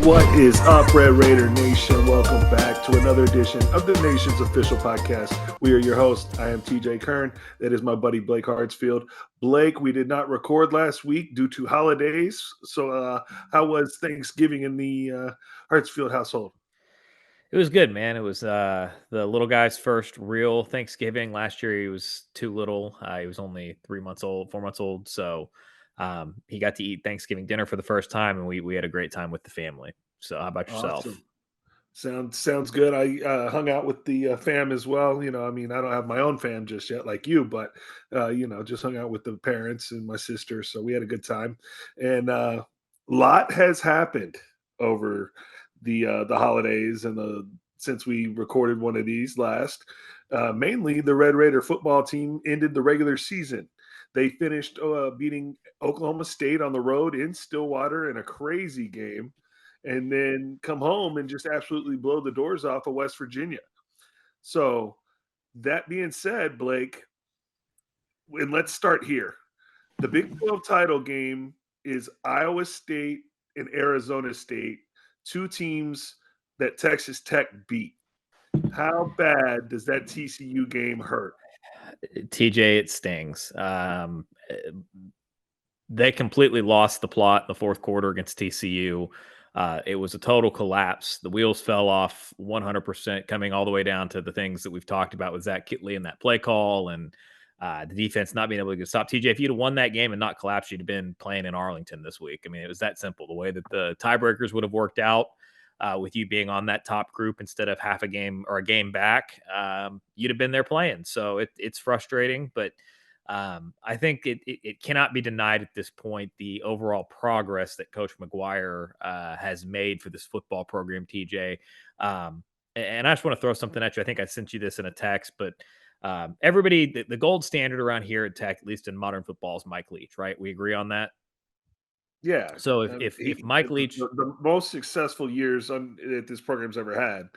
What is up, Red Raider Nation? Welcome back to another edition of the Nation's official podcast. We are your hosts. I am TJ Kern. That is my buddy Blake Hartsfield. Blake, we did not record last week due to holidays. So, how was Thanksgiving in the Hartsfield household? It was good, man. It was the little guy's first real Thanksgiving. Last year he was too little. He was only 3 months old, 4 months old. So he got to eat Thanksgiving dinner for the first time, and we had a great time with the family. So how about yourself? Awesome. Sounds good. I hung out with the fam as well. I mean, I don't have my own fam just yet, like you, but just hung out with the parents and my sister. So we had a good time, and lot has happened over the holidays and the since we recorded one of these last. Mainly, the Red Raider football team ended the regular season. They finished beating Oklahoma State on the road in Stillwater in a crazy game and then come home and just absolutely blow the doors off of West Virginia. So, that being said, Blake, and let's start here. The Big 12 title game is Iowa State and Arizona State, two teams that Texas Tech beat. How bad does that TCU game hurt? TJ, it stings. They completely lost the plot in the fourth quarter against TCU. It was a total collapse. The wheels fell off 100%, coming all the way down to the things that we've talked about with Zach Kitley and that play call and the defense not being able to stop TJ. If you'd have won that game and not collapsed, you'd have been playing in Arlington this week. I mean, it was that simple. The way that the tiebreakers would have worked out with you being on that top group instead of half a game or a game back, you'd have been there playing. So it's frustrating, but I think it cannot be denied at this point the overall progress that Coach McGuire has made for this football program, TJ. And I just want to throw something at you. I think I sent you this in a text, but everybody, the gold standard around here at Tech, at least in modern football, is Mike Leach, right? We agree on that. Yeah, So if Mike Leach, the most successful years that this program's ever had,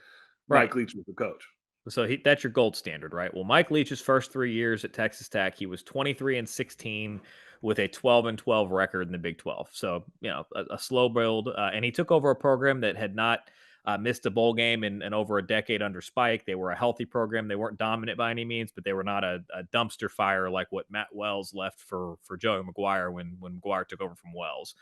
right. Mike Leach was the coach. So that's your gold standard, right? Well, Mike Leach's first 3 years at Texas Tech, he was 23-16 with a 12-12 record in the Big 12. So a slow build, and he took over a program that had not missed a bowl game in over a decade under Spike. They were a healthy program. They weren't dominant by any means, but they were not a dumpster fire like what Matt Wells left for Joey McGuire when McGuire took over from Wells.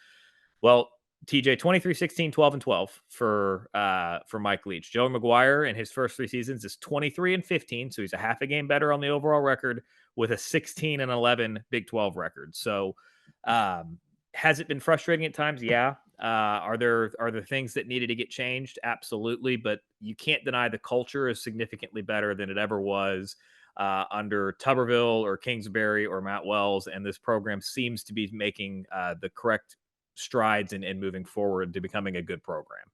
Well, TJ, 23-16, 12-12 for Mike Leach. Joe McGuire in his first 3 seasons is 23-15, so he's a half a game better on the overall record with a 16-11 Big 12 record. So has it been frustrating at times? Yeah. Are there things that needed to get changed? Absolutely, but you can't deny the culture is significantly better than it ever was under Tuberville or Kingsbury or Matt Wells, and this program seems to be making the correct strides and moving forward to becoming a good program.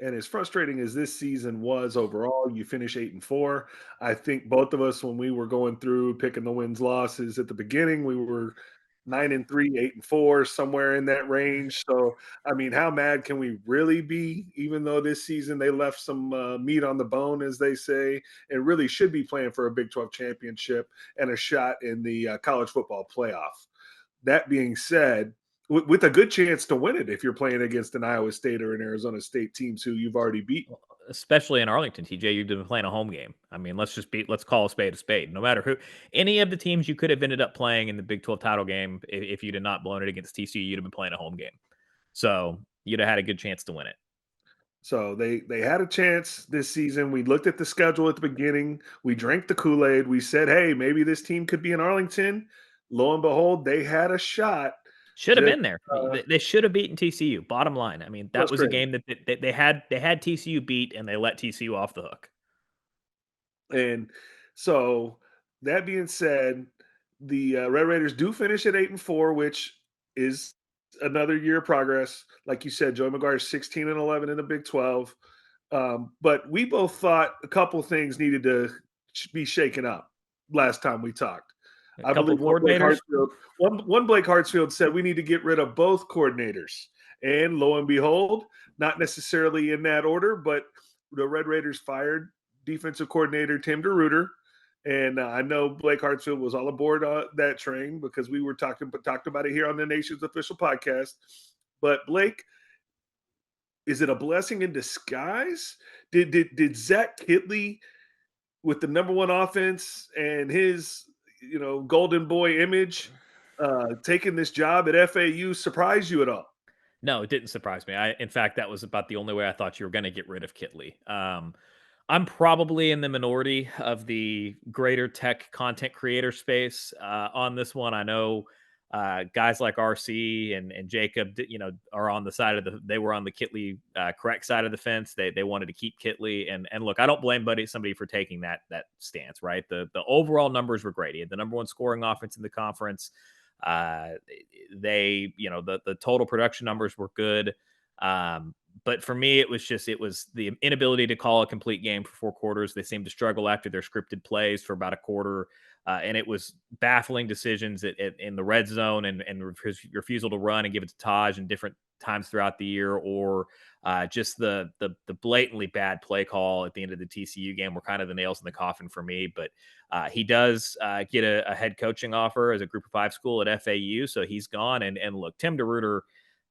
And as frustrating as this season was overall, you finish 8-4. I think both of us, when we were going through picking the wins losses at the beginning, we were 9-3, 8-4, somewhere in that range. So, I mean, how mad can we really be? Even though this season they left some meat on the bone, as they say, and really should be playing for a Big 12 championship and a shot in the college football playoff. That being said, with a good chance to win it if you're playing against an Iowa State or an Arizona State teams who you've already beaten. Especially in Arlington, TJ, you've been playing a home game. I mean, let's call a spade a spade. No matter who, any of the teams you could have ended up playing in the Big 12 title game, if you'd have not blown it against TCU, you'd have been playing a home game. So you'd have had a good chance to win it. So they had a chance this season. We looked at the schedule at the beginning. We drank the Kool-Aid. We said, hey, maybe this team could be in Arlington. Lo and behold, they had a shot. Should have Just been there. They should have beaten TCU. Bottom line, I mean, that was a game that they had TCU beat, and they let TCU off the hook. And so that being said, the Red Raiders do finish at 8-4, which is another year of progress. Like you said, Joey McGuire is 16-11 in the Big 12. But we both thought a couple things needed to be shaken up last time we talked. A couple coordinators. One Blake Hartsfield said we need to get rid of both coordinators. And lo and behold, not necessarily in that order, but the Red Raiders fired defensive coordinator Tim DeRuyter. And I know Blake Hartsfield was all aboard that train because we were talked about it here on the Nation's official podcast. But Blake, is it a blessing in disguise? Did Zach Kitley with the number one offense and his golden boy image taking this job at FAU surprise you at all? No, it didn't surprise me. In fact, that was about the only way I thought you were going to get rid of Kitley. I'm probably in the minority of the greater tech content creator space on this one. I know guys like RC and Jacob, are on the side of they were on the Kitley correct side of the fence. They wanted to keep Kitley, and look, I don't blame somebody for taking that stance. Right, the overall numbers were great. He had the number one scoring offense in the conference. Uh, the total production numbers were good. But for me, it was the inability to call a complete game for 4 quarters. They seemed to struggle after their scripted plays for about a quarter. And it was baffling decisions in the red zone and his refusal to run and give it to Taj in different times throughout the year, or just the blatantly bad play call at the end of the TCU game were kind of the nails in the coffin for me. But he does get a head coaching offer as a Group of Five school at FAU, so he's gone. And look, Tim DeRuyter,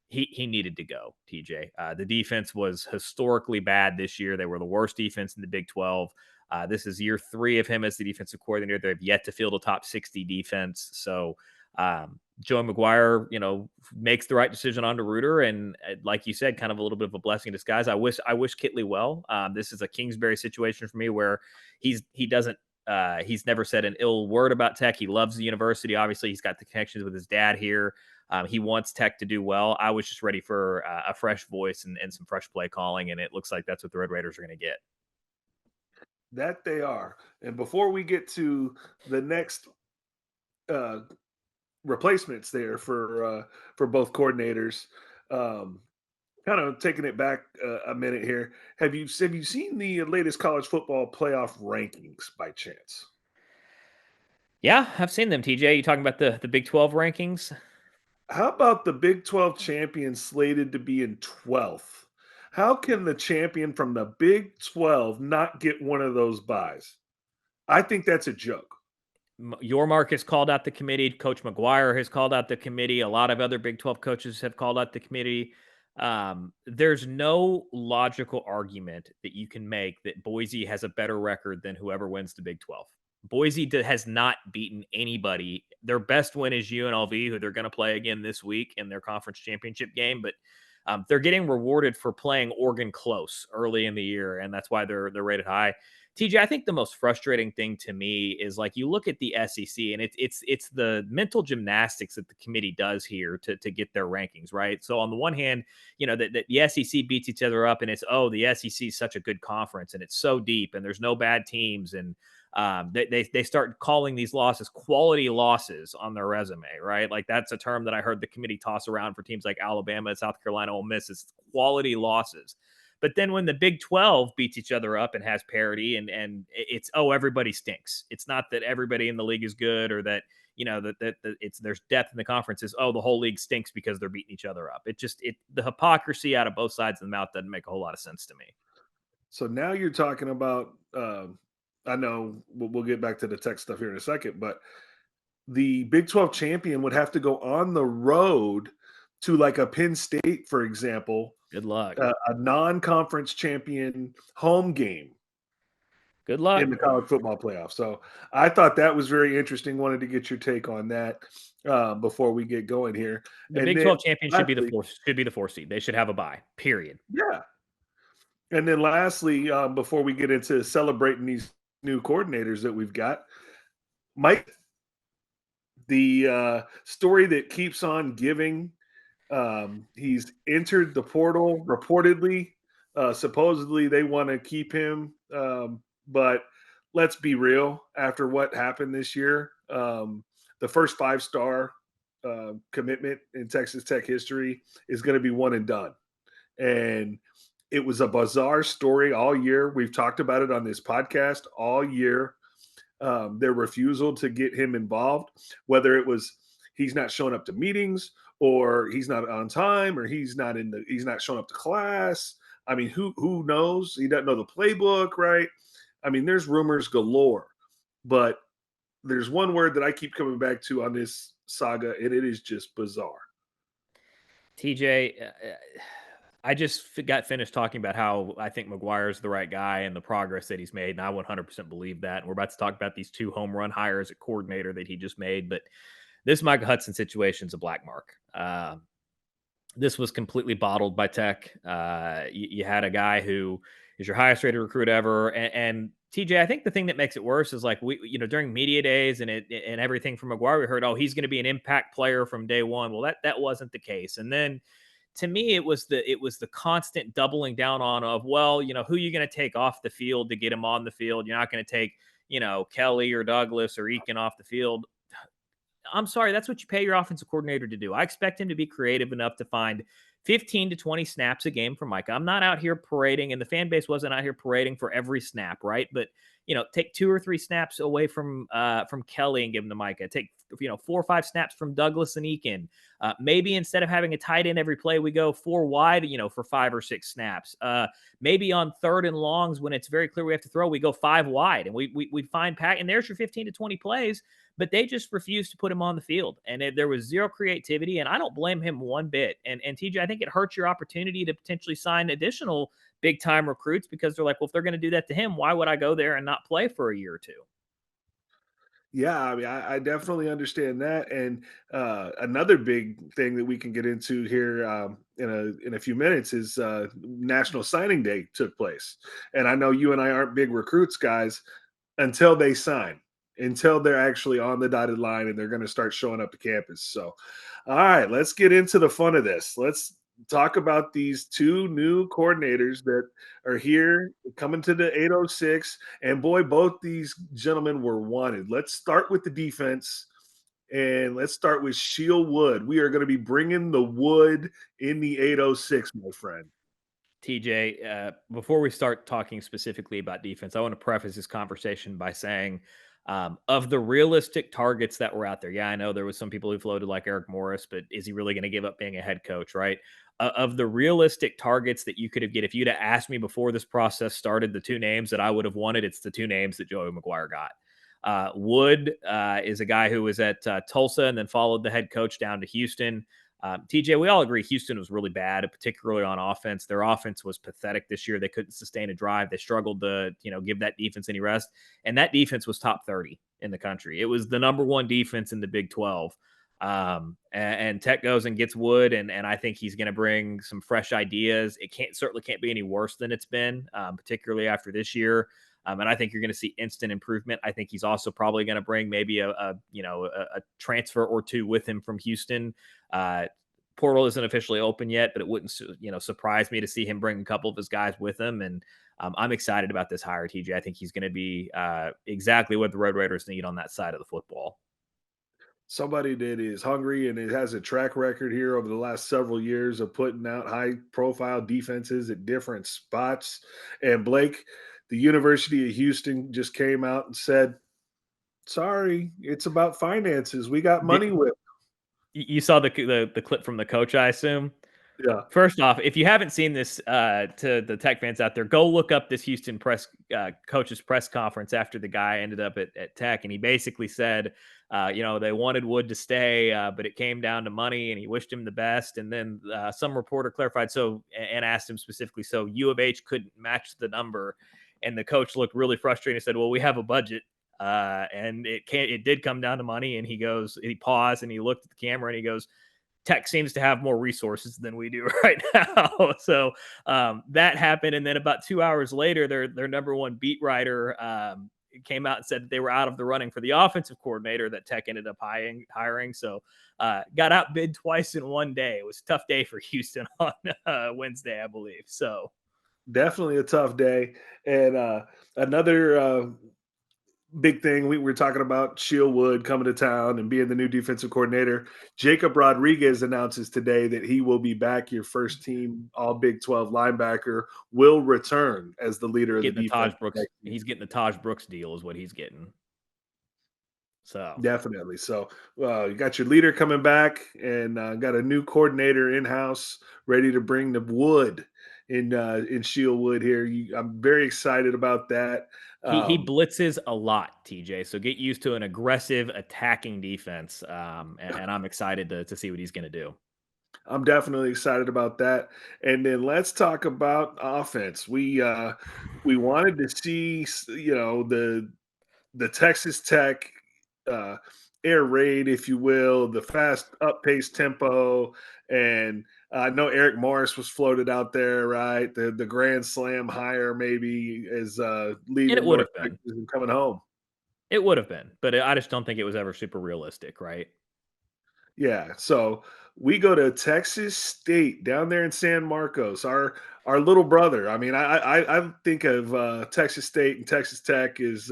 he needed to go. TJ, the defense was historically bad this year. They were the worst defense in the Big 12. This is year 3 of him as the defensive coordinator. They've yet to field a top 60 defense. So Joe McGuire, makes the right decision on DeRuyter, and like you said, kind of a little bit of a blessing in disguise. I wish Kitley well. This is a Kingsbury situation for me where he doesn't. He's never said an ill word about Tech. He loves the university. Obviously, he's got the connections with his dad here. He wants Tech to do well. I was just ready for a fresh voice and some fresh play calling, and it looks like that's what the Red Raiders are going to get. That they are. And before we get to the next uh, replacements there for both coordinators, um, kind of taking it back a minute here. Have you seen the latest college football playoff rankings by chance? Yeah, I've seen them. TJ, you talking about the Big 12 rankings? How about the Big 12 champion slated to be in 12th? How can the champion from the Big 12 not get one of those buys? I think that's a joke. Your Mark has called out the committee. Coach McGuire has called out the committee. A lot of other Big 12 coaches have called out the committee. There's no logical argument that you can make that Boise has a better record than whoever wins the Big 12. Boise has not beaten anybody. Their best win is UNLV, who they're going to play again this week in their conference championship game. But they're getting rewarded for playing Oregon close early in the year, and that's why they're rated high. TJ, I think the most frustrating thing to me is like you look at the SEC and it's the mental gymnastics that the committee does here to get their rankings right. So on the one hand, that the SEC beats each other up and it's the SEC is such a good conference and it's so deep and there's no bad teams and they start calling these losses quality losses on their resume, right? Like that's a term that I heard the committee toss around for teams like Alabama, South Carolina, Ole Miss. It's quality losses. But then when the Big 12 beats each other up and has parity and it's everybody stinks. It's not that everybody in the league is good or that that it's there's depth in the conferences. The whole league stinks because they're beating each other up. The hypocrisy out of both sides of the mouth doesn't make a whole lot of sense to me. So now you're talking about. I know we'll get back to the tech stuff here in a second, but the Big 12 champion would have to go on the road to like a Penn State, for example, Good luck. a non-conference champion home game Good in luck. the college football playoff. So I thought that was very interesting. Wanted to get your take on that before we get going here. The And Big then 12 champion lastly, should be the fourth seed. They should have a bye. Period. yeah. And then lastly, before we get into celebrating these new coordinators that we've got, Mike, the story that keeps on giving. He's entered the portal reportedly. Supposedly, they want to keep him. But let's be real. After what happened this year, the first 5-star commitment in Texas Tech history is going to be one and done. And it was a bizarre story all year. We've talked about it on this podcast all year. Their refusal to get him involved, whether it was he's not showing up to meetings or he's not on time or he's not showing up to class. I mean, who knows? He doesn't know the playbook, right? I mean, there's rumors galore, but there's one word that I keep coming back to on this saga, and it is just bizarre. TJ, I just got finished talking about how I think McGuire's the right guy and the progress that he's made, and I 100% believe that. And we're about to talk about these two home run hires at coordinator that he just made, but this Micah Hudson situation is a black mark. This was completely bottled by Tech. You had a guy who is your highest rated recruit ever, and TJ. I think the thing that makes it worse is like during media days and everything from McGuire, we heard, oh, he's going to be an impact player from day one. Well, that wasn't the case, and then to me it was the constant doubling down on of, well, who you going to take off the field to get him on the field. You're not going to take Kelly or Douglas or Eakin off the field. I'm sorry, that's what you pay your offensive coordinator to do. I expect him to be creative enough to find 15 to 20 snaps a game for Micah. I'm not out here parading, and the fan base wasn't out here parading for every snap, right? But take 2 or 3 snaps away from Kelly and give them to Micah. Take 4 or 5 snaps from Douglas and Eakin. Maybe instead of having a tight end every play, we go 4 wide, for 5 or 6 snaps. Maybe on third and longs when it's very clear we have to throw, we go 5 wide and we find Pat, and there's your 15 to 20 plays, but they just refused to put him on the field. And there was zero creativity, and I don't blame him one bit. And TJ, I think it hurts your opportunity to potentially sign additional big time recruits because they're like, well, if they're going to do that to him, why would I go there and not play for a year or two? Yeah, I mean, I definitely understand that. And another big thing that we can get into here in a few minutes is National Signing Day took place, and I know you and I aren't big recruits guys until they sign, until they're actually on the dotted line and they're going to start showing up to campus. So, all right, let's get into the fun of this. Let's talk about these two new coordinators that are here coming to the 806. And boy, both these gentlemen were wanted. Let's start with the defense. And let's start with Shield Wood. We are going to be bringing the wood in the 806, my friend. TJ, before we start talking specifically about defense, I want to preface this conversation by saying, of the realistic targets that were out there, yeah, I know there was some people who floated like Eric Morris, but is he really going to give up being a head coach, right? Of the realistic targets that you could have get, if you'd have asked me before this process started, the two names that I would have wanted, it's the two names that Joey McGuire got. Wood is a guy who was at Tulsa and then followed the head coach down to Houston. TJ, we all agree Houston was really bad, particularly on offense. Their offense was pathetic this year. They couldn't sustain a drive. They struggled to, give that defense any rest. And that defense was top 30 in the country. It was the number one defense in the Big 12. And Tech goes and gets Wood, and I think he's going to bring some fresh ideas. It certainly can't be any worse than it's been, particularly after this year. And I think you're going to see instant improvement. I think he's also probably going to bring maybe a transfer or two with him from Houston. Portal isn't officially open yet, but it wouldn't surprise me to see him bring a couple of his guys with him. And I'm excited about this hire, TJ. I think he's going to be exactly what the Road Raiders need on that side of the football. Somebody that is hungry and it has a track record here over the last several years of putting out high profile defenses at different spots. And Blake, the University of Houston just came out and said, sorry, it's about finances. We got money Did, with. you saw the clip from the coach, I assume? Yeah. First off, if you haven't seen this, to the Tech fans out there, go look up this Houston coach's press conference after the guy ended up at Tech, and he basically said, they wanted Wood to stay, but it came down to money, and he wished him the best. And then some reporter clarified and asked him specifically, so U of H couldn't match the number, and the coach looked really frustrated and said, "Well, we have a budget." And it did come down to money. And he paused and he looked at the camera and he goes, Tech seems to have more resources than we do right now. So that happened. And then about 2 hours later, their number one beat writer came out and said that they were out of the running for the offensive coordinator that Tech ended up hiring. So got outbid twice in one day. It was a tough day for Houston on Wednesday, I believe. So Definitely a tough day. And another big thing, we were talking about Shield Wood coming to town and being the new defensive coordinator. Jacob Rodriguez announces today that he will be back. Your first team all Big 12 linebacker will return as the leader of the getting the defense Taj Brooks, he's getting the Taj Brooks deal is what he's getting. So definitely. So you got your leader coming back and got a new coordinator in house ready to bring the wood in Shield Wood here. I'm very excited about that. he Um, blitzes a lot, TJ. So get used to an aggressive attacking defense, and I'm excited to see what he's going to do. I'm definitely excited about that. And then let's talk about offense. We wanted to see the Texas Tech uh, air raid, if you will, the fast up pace tempo, and I know Eric Morris was floated out there, right? The Grand Slam hire maybe is And it leaving would North have been. Texas and coming home. It would have been, but I just don't think it was ever super realistic, right? Yeah, so we go to Texas State down there in San Marcos. Our little brother. I mean, I think of Texas State and Texas Tech as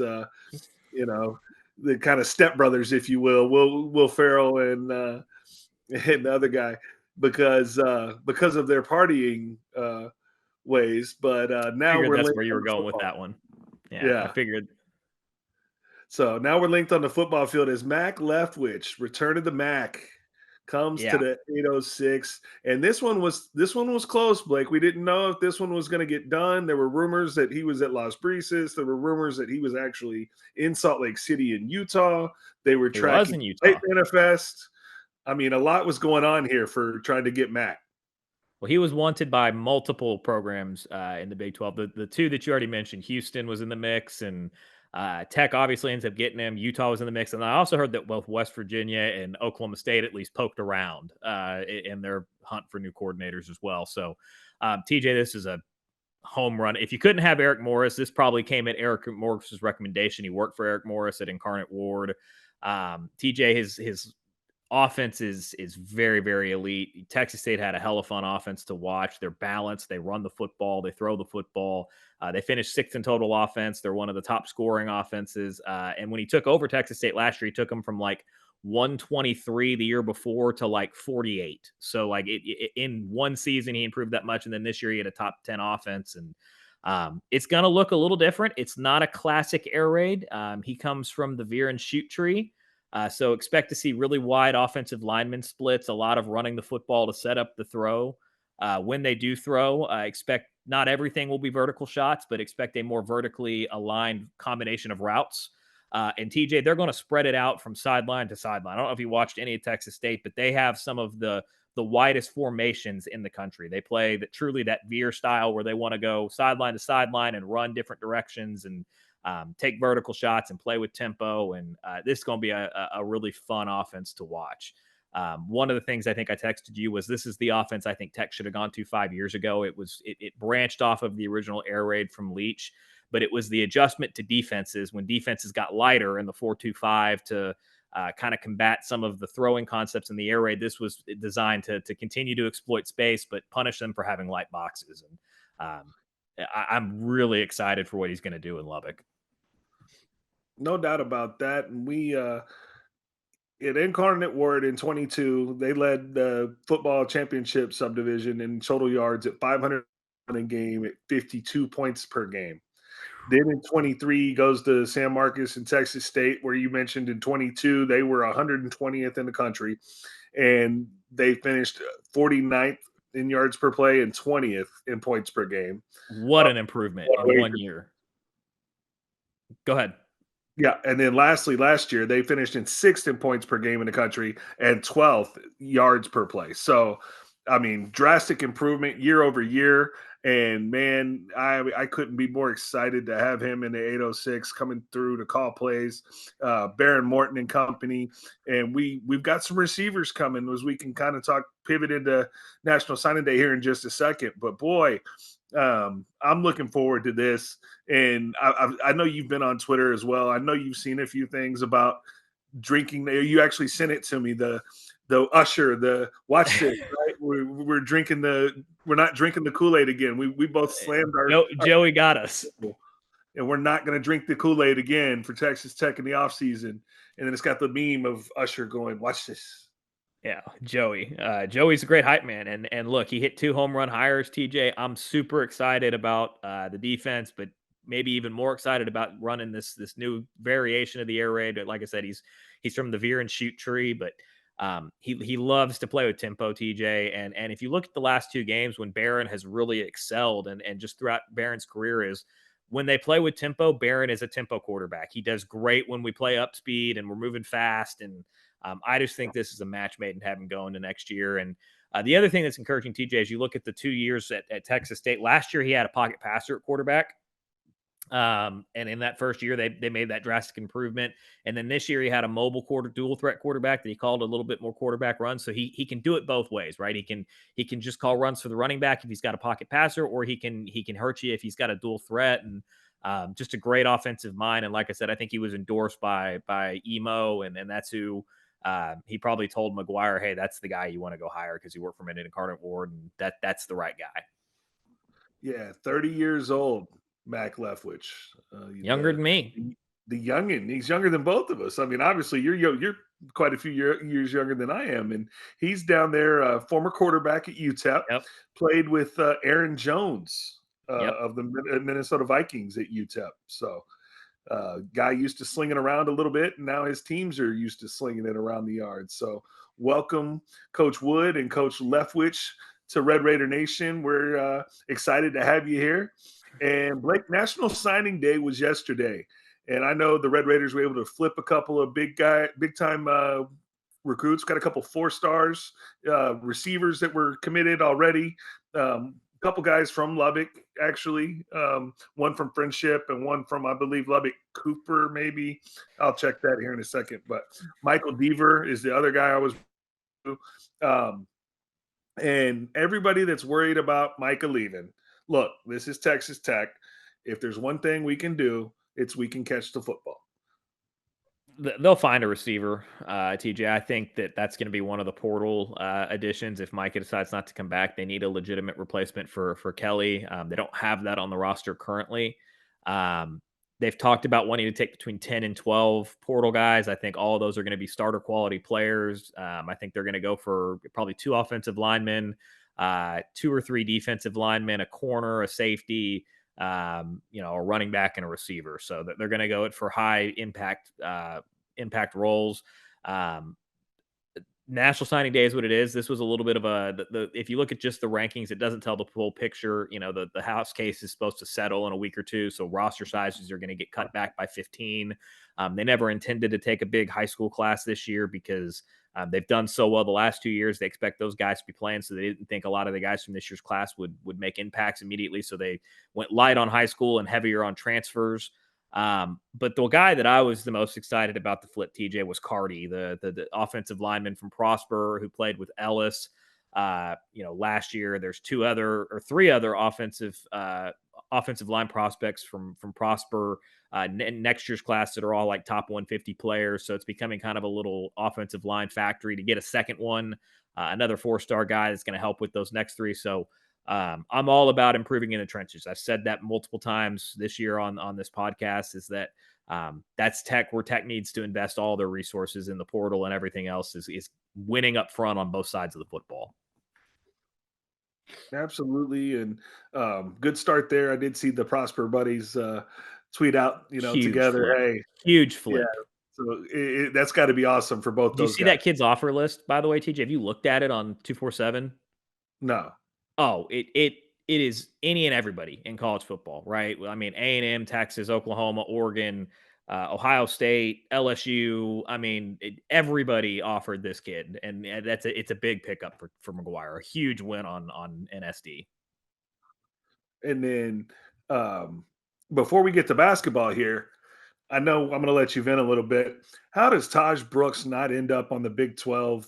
you know the kind of stepbrothers, if you will. Will Ferrell and the other guy because of their partying ways. But now Figured we're that's linked where you on were the going with football. that one. Yeah, I Yeah, figured. so now we're linked on the football field as Mac Leftwich, return of the Mac, comes to Yeah, the 806. And this one was close, Blake. We didn't know if this one was going to get done. There were rumors that he was at Las Brisas. There were rumors that he was actually in Salt Lake City in Utah. They were he was tracking in late Utah. manifest. I mean, a lot was going on here for trying to get Mac. Well, he was wanted by multiple programs in the Big 12. The two that you already mentioned, Houston was in the mix, and Tech obviously ends up getting him. Utah was in the mix, and I also heard that both West Virginia and Oklahoma State at least poked around in their hunt for new coordinators as well. So, TJ, this is a home run. If you couldn't have Eric Morris, this probably came at Eric Morris's recommendation. He worked for Eric Morris at Incarnate Ward. TJ, his offense is very elite. Texas State had a hell of fun offense to watch. They're balanced. They run the football. They throw the football. They finished sixth in total offense. They're one of the top scoring offenses. And when he took over Texas State last year, he took them from like 123 the year before to like 48. So like in one season he improved that much, and then this year he had a top 10 offense. And it's going to look a little different. It's not a classic air raid. He comes from the veer and shoot tree. So expect to see really wide offensive lineman splits, a lot of running the football to set up the throw. When they do throw, expect not everything will be vertical shots, but expect a more vertically aligned combination of routes. And TJ, they're going to spread it out from sideline to sideline. I don't know if you watched any of Texas State, but they have some of the widest formations in the country. They play that truly that veer style where they want to go sideline to sideline and run different directions and take vertical shots and play with tempo. And this is going to be a really fun offense to watch. One of the things I think I texted you was this is the offense I think Tech should have gone to 5 years ago. It branched off of the original air raid from Leach, but it was the adjustment to defenses when defenses got lighter in the 4-2-5 to kind of combat some of the throwing concepts in the air raid. This was designed to continue to exploit space, but punish them for having light boxes. And I'm really excited for what he's going to do in Lubbock. No doubt about that. And we at Incarnate Word in 22, they led the football championship subdivision in total yards at 500 a game at 52 points per game. Then in 23 goes to San Marcos and Texas State, where you mentioned in 22 they were 120th in the country, and they finished 49th in yards per play and 20th in points per game. What an improvement in One 1 year. Go ahead. Yeah, and then lastly, last year they finished in sixth in points per game in the country and 12th yards per play. So, I mean, drastic improvement year over year. And man, I couldn't be more excited to have him in the 806 coming through to call plays, Baron Morton and company. And we've got some receivers coming as we can kind of talk pivot into National Signing Day here in just a second. But boy, I'm looking forward to this, and I know you've been on Twitter as well. I know you've seen a few things about drinking. You actually sent it to me. The Usher, the watch this. Right, we're not drinking the Kool Aid again. We both slammed our Joey got us. and we're not going to drink the Kool Aid again for Texas Tech in the offseason. And then it's got the meme of Usher going, "Watch this." Yeah, Joey. Joey's a great hype man, and look, he hit 2 home run hires. TJ, I'm super excited about the defense, but maybe even more excited about running this new variation of the air raid. Like I said, he's from the veer and shoot tree, but he loves to play with tempo, TJ. And if you look at the last 2 games when Barron has really excelled, and just throughout Barron's career is when they play with tempo, Barron is a tempo quarterback. He does great when we play up speed and we're moving fast and I just think this is a match made in heaven going to next year. And the other thing that's encouraging, TJ, is you look at the 2 years at Texas State. Last year, he had a pocket passer at quarterback. And in that first year, they made that drastic improvement. And then this year, he had a mobile dual threat quarterback that he called a little bit more quarterback runs. So he can do it both ways, right? He can just call runs for the running back if he's got a pocket passer, or he can hurt you if he's got a dual threat. And just a great offensive mind. And like I said, I think he was endorsed by Emo, and that's who. He probably told McGuire, "Hey, that's the guy you want to go hire because he worked for Minden Incarnate Ward, and that's the right guy." Yeah, 30 years old, Mac Leftwich. Younger than me. The youngin. He's younger than both of us. I mean, obviously, you're quite a few years younger than I am, and he's down there. Former quarterback at UTEP, Yep. played with Aaron Jones Yep. of the Minnesota Vikings at UTEP. So, guy used to sling it around a little bit, and now his teams are used to slinging it around the yard. So, welcome, Coach Wood and Coach Leftwich, to Red Raider Nation. We're excited to have you here. And Blake, National Signing Day was yesterday, and I know the Red Raiders were able to flip a couple of big time recruits. Got a couple 4 stars, receivers that were committed already. A couple guys from Lubbock, actually. One from Friendship and one from, I believe, Lubbock Cooper, maybe. I'll check that here in a second. But Michael Deaver is the other guy I was. Um, and everybody that's worried about Micah leaving, look, this is Texas Tech. If there's one thing we can do, it's we can catch the football. They'll find a receiver, TJ. I think that's going to be one of the portal additions. If Micah decides not to come back, they need a legitimate replacement for Kelly. They don't have that on the roster currently. Um, they've talked about wanting to take between 10 and 12 portal guys. I think all of those are going to be starter quality players. I think they're going to go for probably 2 offensive linemen, 2 or 3 defensive linemen, a corner, a safety, a running back and a receiver. So that they're going to go it for high impact roles. Um, National Signing Day is what it is. This was a little bit of if you look at just the rankings, it doesn't tell the full picture. The house case is supposed to settle in a week or two, so roster sizes are going to get cut back by 15. They never intended to take a big high school class this year because they've done so well the last 2 years. They expect those guys to be playing, so they didn't think a lot of the guys from this year's class would make impacts immediately. So they went light on high school and heavier on transfers. But the guy that I was the most excited about the flip, TJ, was Cardi, the offensive lineman from Prosper who played with Ellis. Last year there's 3 other offensive line prospects from Prosper next year's class that are all like top 150 players. So it's becoming kind of a little offensive line factory to get a second one, another 4-star guy that's going to help with those next 3. So I'm all about improving in the trenches. I've said that multiple times this year on this podcast, is that that's Tech, where Tech needs to invest all their resources in the portal, and everything else is winning up front on both sides of the football. Absolutely, and good start there. I did see the Prosper buddies tweet out, Huge together. flip. Hey, Huge yeah. flip. So that's got to be awesome for both Do you those see guys. that kid's offer list, by the way, TJ? Have you looked at it on 247? No, Oh, it is any and everybody in college football, right? I mean, A&M, Texas, Oklahoma, Oregon, Ohio State, LSU. I mean, everybody offered this kid, and it's a big pickup for McGuire. A huge win on NSD. and then before we get to basketball here, I know I'm going to let you vent a little bit. How does Taj Brooks not end up on the Big 12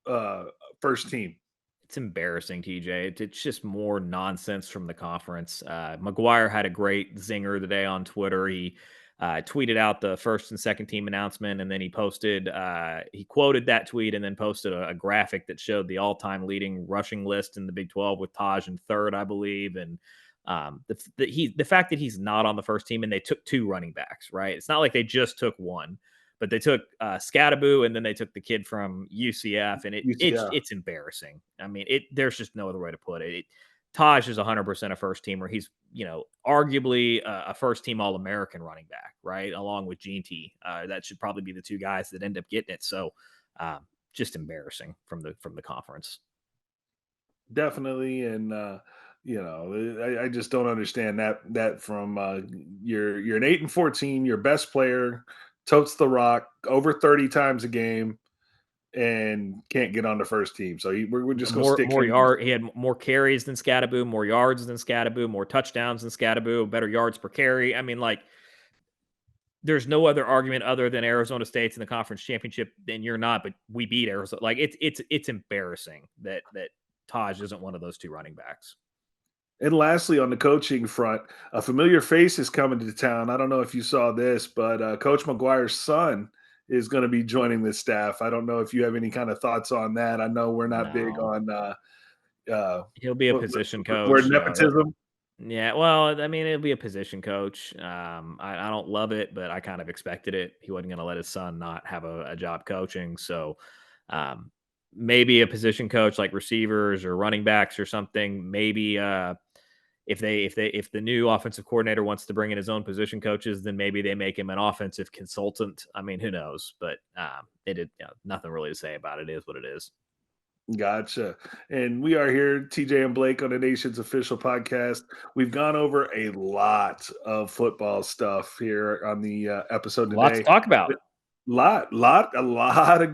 uh, first team? It's embarrassing, TJ. It's just more nonsense from the conference. McGuire had a great zinger today on Twitter. He tweeted out the first and second team announcement, and then he quoted that tweet and then posted a graphic that showed the all-time leading rushing list in the Big 12 with Taj in third, I believe. And the fact that he's not on the first team, and they took 2 running backs, right? It's not like they just took one, but they took Scattaboo, and then they took the kid from UCF, and UCF. it's embarrassing. I mean, there's just no other way to put it. Taj is 100% a first teamer. He's arguably a first team All American running back, right, along with Gene T. That should probably be the 2 guys that end up getting it. So just embarrassing from the conference. Definitely, and I just don't understand that from you're an 8-14, your best player totes the rock over 30 times a game. and can't get on the first team. So we're just gonna More stick more him in. yard. He had more carries than Scadaboo, more yards than Scadaboo, more touchdowns than Scadaboo, better yards per carry. I mean, like, there's no other argument other than Arizona State's in the conference championship, and you're not, but we beat Arizona. Like, it's embarrassing that Taj isn't one of those two running backs. And lastly, on the coaching front, a familiar face is coming to town. I don't know if you saw this, but Coach McGuire's son is going to be joining the staff. I don't know if you have any kind of thoughts on that. I know we're not big No, on uh, he'll be a what's position the word, coach. nepotism. Yeah, well, I mean, it'll be a position coach. I don't love it, but I kind of expected it. He wasn't going to let his son not have a job coaching. So um, maybe a position coach like receivers or running backs or something. Maybe if the new offensive coordinator wants to bring in his own position coaches, then maybe they make him an offensive consultant. I mean, who knows? But nothing really to say about it. It is what it is. Gotcha. And we are here, TJ and Blake, on the Nation's official podcast. We've gone over a lot of football stuff here on the episode Lots to today. talk about. A lot of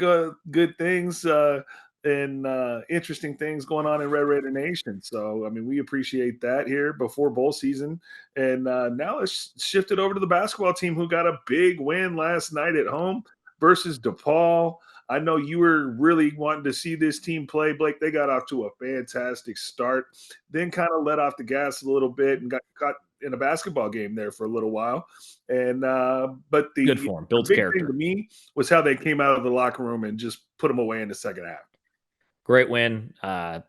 good things and interesting things going on in Red Raider Nation. So, I mean, we appreciate that here before bowl season. And now let's shift it over to the basketball team who got a big win last night at home versus DePaul. I know you were really wanting to see this team play, Blake. They got off to a fantastic start, then kind of let off the gas a little bit and got caught in a basketball game there for a little while. And but Good the, form, the builds big thing to character. me was how they came out of the locker room and just put them away in the second half. Great win,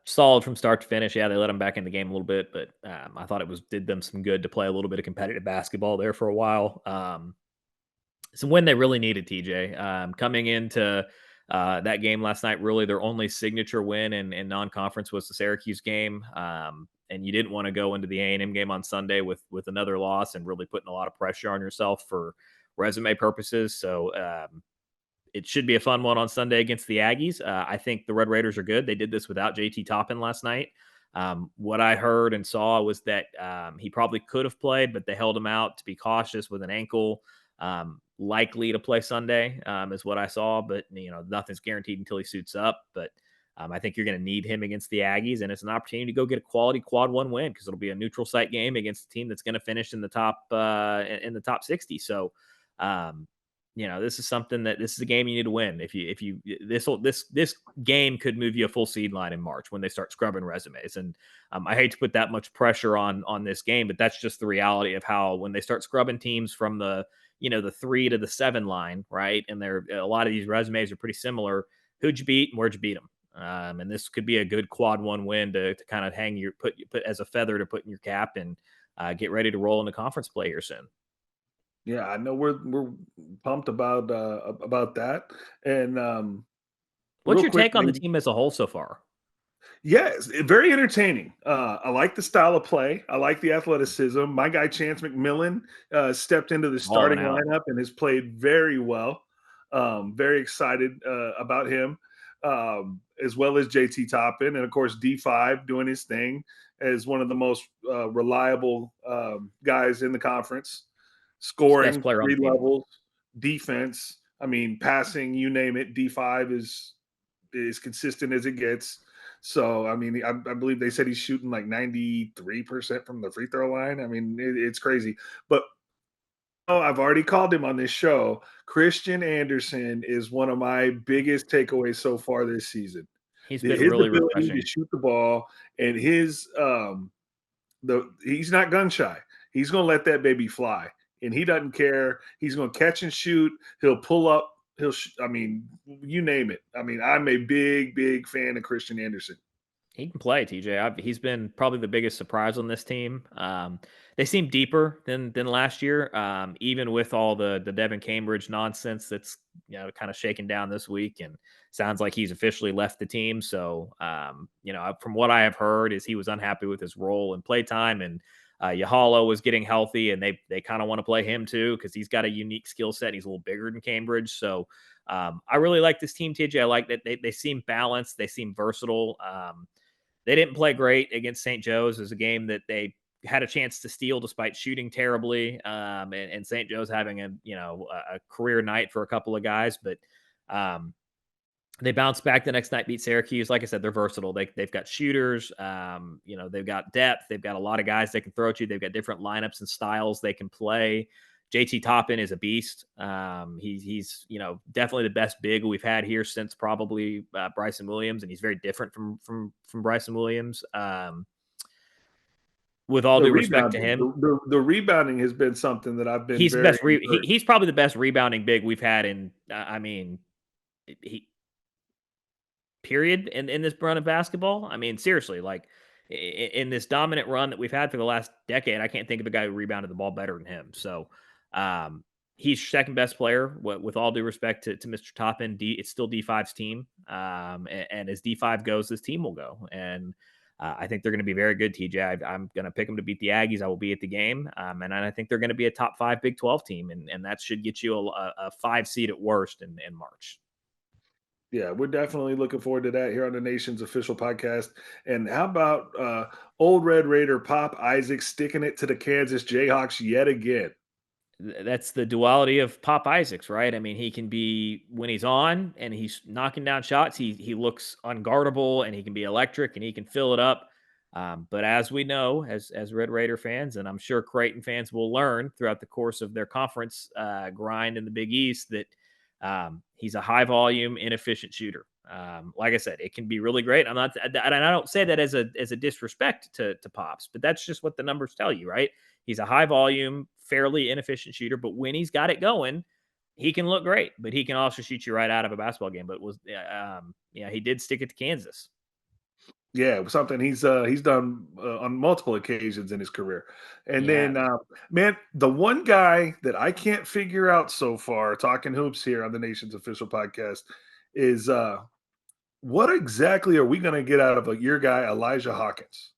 solid from start to finish. Yeah, they let them back in the game a little bit, but I thought it was did them some good to play a little bit of competitive basketball there for a while. It's a win they really needed, TJ. Coming into that game last night, really their only signature win in non-conference was the Syracuse game, and you didn't want to go into the A&M game on Sunday with another loss and really putting a lot of pressure on yourself for resume purposes. So it should be a fun one on Sunday against the Aggies. I think the Red Raiders are good. They did this without JT Toppin last night. What I heard and saw was that he probably could have played, but they held him out to be cautious with an ankle. Likely to play Sunday is what I saw, but nothing's guaranteed until he suits up. But I think you're going to need him against the Aggies, and it's an opportunity to go get a quality quad one win because it'll be a neutral site game against a team that's going to finish in the top 60. So um, this is something this is a game you need to win. If you this game could move you a full seed line in March when they start scrubbing resumes. And I hate to put that much pressure on this game, but that's just the reality of how when they start scrubbing teams from the 3 to the 7 line, right? And a lot of these resumes are pretty similar. Who'd you beat and where'd you beat them? And this could be a good quad one win to kind of put as a feather to put in your cap and get ready to roll into conference play here soon. Yeah, I know we're pumped about that. And What's real your quick, take on the team as a whole so far? yes, very entertaining. I like the style of play. I like the athleticism. My guy Chance McMillan stepped into the Balling starting out. lineup and has played very well. Very excited about him, as well as JT Toppin, and of course D5 doing his thing as one of the most reliable guys in the conference, Best scoring player on three the team. levels, defense. I mean, passing, you name it. D5 is consistent as it gets. So, I mean, I believe they said he's shooting like 93% from the free throw line. I mean, it's crazy. But oh, I've already called him on this show. Christian Anderson is one of my biggest takeaways so far this season. He's been His really ability to refreshing. shoot the ball and his he's not gun shy. He's going to let that baby fly, and he doesn't care. He's going to catch and shoot. He'll pull up. I mean, you name it. I mean, I'm a big fan of Christian Anderson. He can play, TJ. He's been probably the biggest surprise on this team. They seem deeper than last year, even with all the Devin Cambridge nonsense that's kind of shaken down this week, and sounds like he's officially left the team. So, from what I have heard, is he was unhappy with his role and playtime, and Yahalo was getting healthy, and they kind of want to play him too because he's got a unique skill set. He's a little bigger than Cambridge, so. I really like this team, TJ. I like that they seem balanced. They seem versatile. They didn't play great against St. Joe's. It was a game that they had a chance to steal despite shooting terribly. And St. Joe's having a career night for a couple of guys, but um, They bounce back the next night, beat Syracuse. Like I said, they're versatile. They've got shooters. They've got depth. They've got a lot of guys they can throw at you. They've got different lineups and styles they can play. JT Toppin is a beast. He's definitely the best big we've had here since probably Bryson Williams, and he's very different from Bryson Williams. With all The due respect to rebounding, him, the rebounding has been something that I've been he's the very best. encouraged. He's probably the best rebounding big we've had in. I mean, he period in this run of basketball. I mean, seriously, like in this dominant run that we've had for the last decade, I can't think of a guy who rebounded the ball better than him. So um, he's second best player. With all due respect to Mr. Toppin, it's still D5's team, and as D5 goes, this team will go. And I think they're going to be very good. TJ, I'm going to pick them to beat the Aggies. I will be at the game, and I think they're going to be a top 5 Big 12 team, and that should get you a 5 seed at worst in March. Yeah, we're definitely looking forward to that here on the nation's official podcast. And how about old Red Raider Pop Isaac sticking it to the Kansas Jayhawks yet again? That's the duality of Pop Isaacs, right? I mean, he can be when he's on and he's knocking down shots, he looks unguardable and he can be electric and he can fill it up. But as we know, as Red Raider fans, and I'm sure Creighton fans will learn throughout the course of their conference grind in the Big East, that he's a high volume, inefficient shooter. Like I said, it can be really great. And I don't say that as a disrespect to Pops, but that's just what the numbers tell you, right? He's a high volume, fairly inefficient shooter, but when he's got it going, he can look great. But he can also shoot you right out of a basketball game. But he did stick it to Kansas. Yeah, something he's done on multiple occasions in his career. And Yeah, then, man, the one guy that I can't figure out so far, talking hoops here on the nation's official podcast, is what exactly are we going to get out of your guy Elijah Hawkins?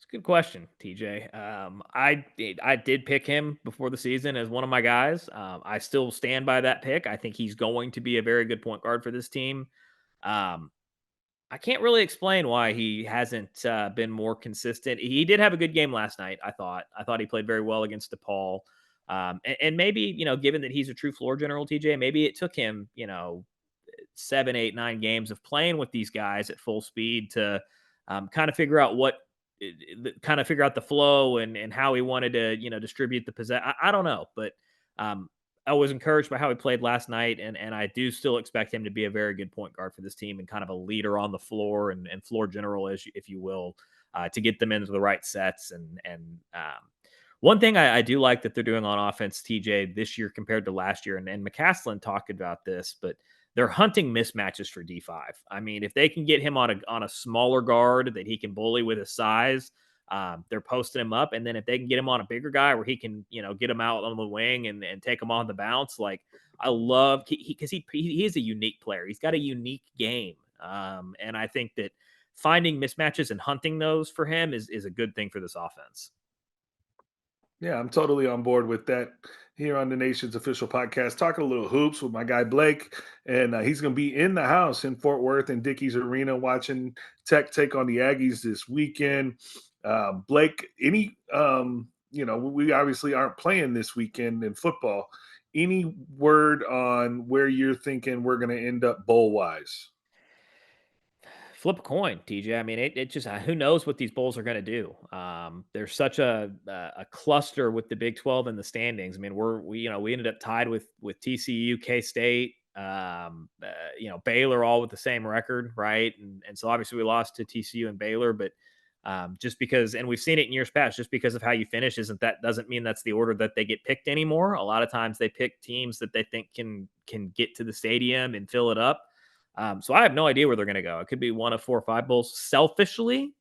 it's a good question, TJ. I did pick him before the season as one of my guys. I still stand by that pick. I think he's going to be a very good point guard for this team. Um, I can't really explain why he hasn't been more consistent. He did have a good game last night. I thought he played very well against DePaul. And maybe given that he's a true floor general, TJ, maybe it took him 7, 8, 9 games of playing with these guys at full speed to kind of figure out the flow and how he wanted to distribute the possession. I don't know, but um, I was encouraged by how he played last night, and I do still expect him to be a very good point guard for this team and kind of a leader on the floor and floor general, if you will, to get them into the right sets. One thing I do like that they're doing on offense, TJ, this year compared to last year, and McCaslin talked about this, but they're hunting mismatches for D5. I mean, if they can get him on a smaller guard that he can bully with his size, they're posting him up, and then if they can get him on a bigger guy where he can, get him out on the wing and take him on the bounce, like I love because he is a unique player. He's got a unique game, and I think that finding mismatches and hunting those for him is a good thing for this offense. Yeah, I'm totally on board with that here on the nation's official podcast. Talking a little hoops with my guy Blake, and he's going to be in the house in Fort Worth in Dickies Arena watching Tech take on the Aggies this weekend. Blake, we obviously aren't playing this weekend in football. Any word on where you're thinking we're going to end up bowl wise? Flip a coin, TJ. I mean, it just who knows what these bowls are going to do. There's such a cluster with the Big 12 in the standings. I mean, we ended up tied with TCU, K State, Baylor, all with the same record, right? And so obviously we lost to TCU and Baylor, but just because, and we've seen it in years past, just because of how you finish, doesn't mean that's the order that they get picked anymore. A lot of times they pick teams that they think can get to the stadium and fill it up. So I have no idea where they're going to go. It could be one of 4 or 5 bowls. Selfishly,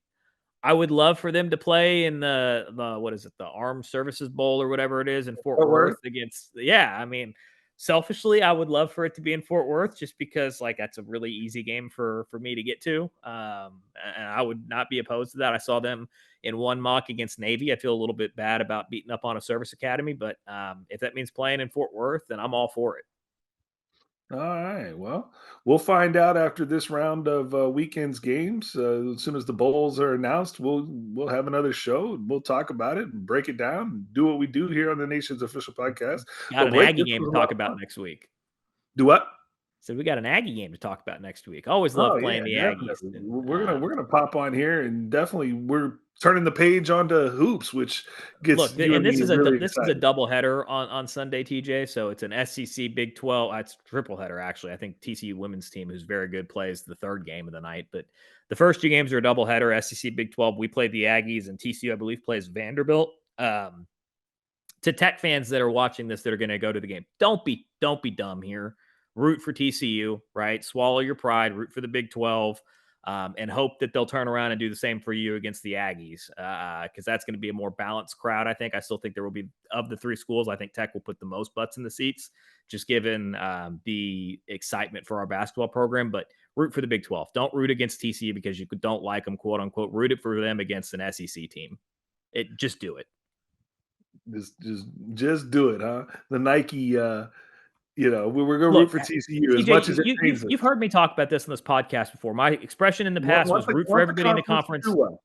I would love for them to play in the what is it, the Armed Services Bowl or whatever it is in Fort Fort Worth Worth? against. Yeah, I mean, selfishly, I would love for it to be in Fort Worth just because like that's a really easy game for me to get to. And I would not be opposed to that. I saw them in one mock against Navy. I feel a little bit bad about beating up on a service academy, but if that means playing in Fort Worth, then I'm all for it. All right. Well, we'll find out after this round of weekend's games. As soon as the bowls are announced, we'll have another show and we'll talk about it and break it down and do what we do here on the nation's official podcast. Got But an Blake, Aggie this game to was a lot talk of about fun. next week. Do what? Said we got an Aggie game to talk about next week. Always Oh love yeah, playing the Aggies. definitely. And We're gonna pop on here and definitely we're turning the page onto hoops, which gets look, you and me really this is a excited. double header on Sunday, TJ. So it's an SEC Big 12. It's triple header actually. I think TCU women's team, who's very good, plays the third game of the night. But the first two games are a double header. SEC Big 12. We played the Aggies, and TCU, I believe, plays Vanderbilt. To Tech fans that are watching this that are going to go to the game, don't be dumb here. Root for TCU, right? Swallow your pride. Root for the Big 12, and hope that they'll turn around and do the same for you against the Aggies, because that's going to be a more balanced crowd. I still think there will be, of the three schools, I think Tech will put the most butts in the seats, just given the excitement for our basketball program. But root for the Big 12. Don't root against TCU because you don't like them, quote unquote. Root it for them against an SEC team. Just do it. Just do it, huh? The Nike, we're gonna root Look, for TCU as TJ, much as it pains you've us. heard me talk about this in this podcast before. My expression in the past was root for Want the everybody in the conference to do conference.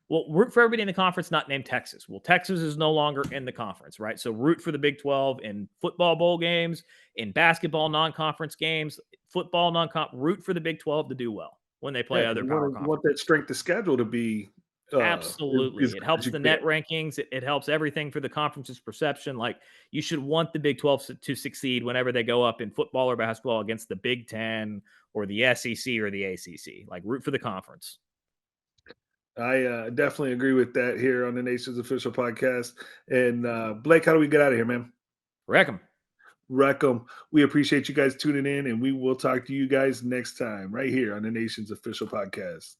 well. Well, root for everybody in the conference, not named Texas. Well, Texas is no longer in the conference, right? So root for the Big 12 in football bowl games, in basketball non-conference games, football non-conference. Root for the Big 12 to do well when they Yeah, play 'cause other power you want that conferences. strength of schedule to be, as Absolutely. It good as helps you the net can. rankings. It helps everything for the conference's perception. Like, you should want the Big 12 to succeed whenever they go up in football or basketball against the Big 10 or the SEC or the ACC. Like, root for the conference. I definitely agree with that here on the Nation's official podcast. And Blake, how do we get out of here, man? Wreck 'em. Wreck 'em. We appreciate you guys tuning in, and we will talk to you guys next time right here on the Nation's official podcast.